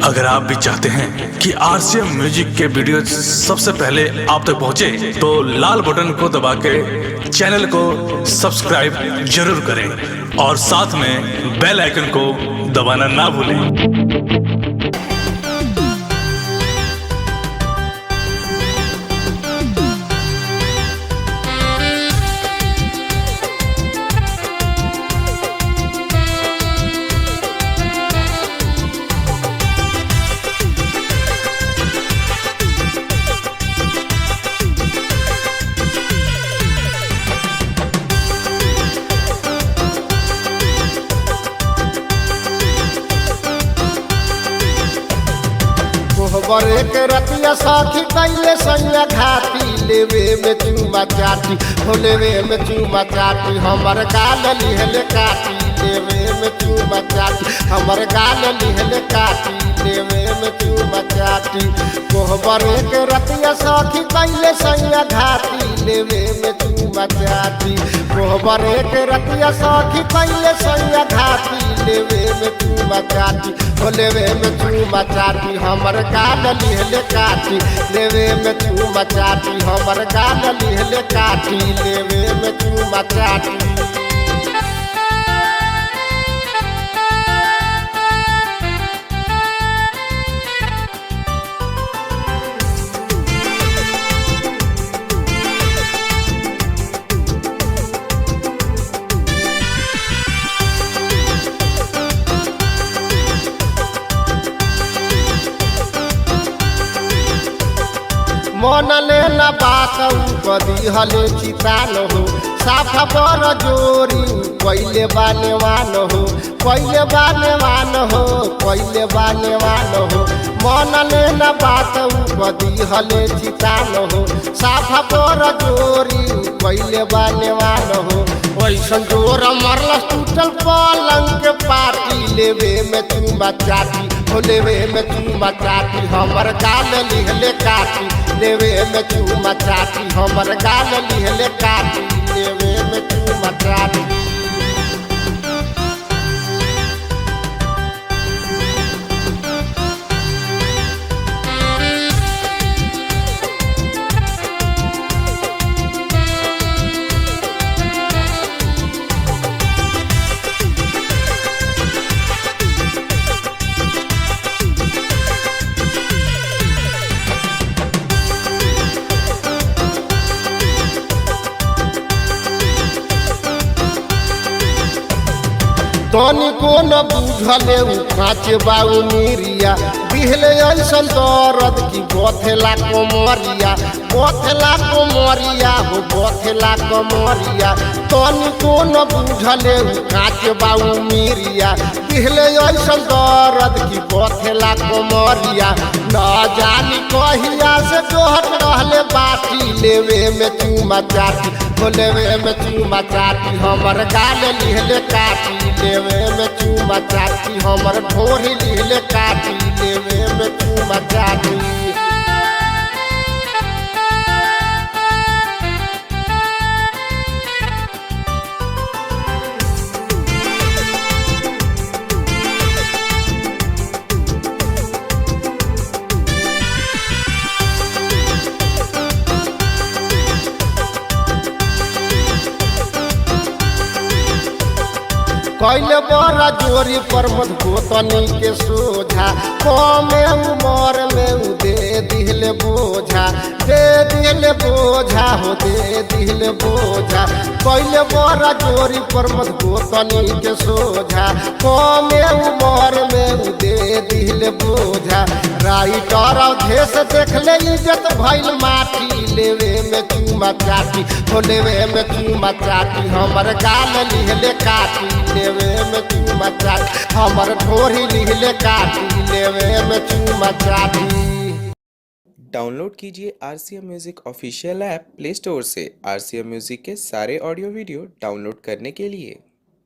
अगर आप भी चाहते हैं कि आरसीएम म्यूजिक के वीडियो सबसे पहले आप तक पहुंचे, तो लाल बटन को दबा के चैनल को सब्सक्राइब जरूर करें और साथ में बेल आइकन को दबाना ना भूलें। कोहबरे के रतिया साथी कैले सैया घाटी लेवे में चूमा चाटी हो लेवे में चूमा चाटी हमर गाल लिहले काटी लेवे में चूमा चाटी हमर गाल लिहले काटी लेवे में चूमा चाटी कोहबरे के रतिया साथी कैले सैया घाटी लेवे में चूमा चाटी कोहबरे के रतिया साथी कैले सैया घाटी लेवे में चूमा चाटी हो लेवे में चूमा चाटी हमर गाल लिहले काटी लेवे में चूमा चाटी हमर गाल लिहले काटी लेवे में चूमा चाटी। मन लेना बात कदी हले चितान हो साफा बर जोरी पहले बानेवान हो पहले बानेवान हो पहले बानेवान हो मन लेना बात कदी हले चितान हो साफा बर जोरी पहले बानेवान हो वैसन जोर मरलस टूटल पलंग के पाटी लेवे में चूमा चाटी हो लेवे में चूमा चाटी हमर गाल लिहले काटी लेवे में चूमा चाटी हमर गाल लिहले काटी लेवे में चूमा चाटी। तनी को न बुझले काचे बाऊ मीरिया बिहले ऐसन दर्द की बथेला कमरिया बथेला कमरिया हो बथेला कमरिया तनी को न बुझले काचे बाऊ मीरिया बिहले ऐसन दर्द की बथेला कमरिया न जानी कहिया से जोहट रहले बाटी लेवे में चूमा चाटी हो लेवे में चूमा चाटी हमर गाल लिहले काटी लेवे में चूमा चाटी हमर ढोरी लिहले काटी लेवे में चूमा चाटी। कैले बड़ा जोरी पर मत गोतनी के सोझा कमे उमर में दे दिले बोझा दे दिले बोझा हो दे दिले बोझा कैले बड़ा जोरी पर मत गोतनी के सोझा कमे उमर में दे दिले बोझा राइटर अवधेश देख ले इज्जत भइल माटी लेवे में चूमा चाटी हो लेवे में चूमा चाटी हमर गाल लिहले काटी लेवे में चूमा चाटी हमर ढोरी लिहले काटी लेवे में चूमा चाटी। डाउनलोड कीजिए RCM music official app play store से आरसीएम म्यूजिक के सारे ऑडियो वीडियो डाउनलोड करने के लिए।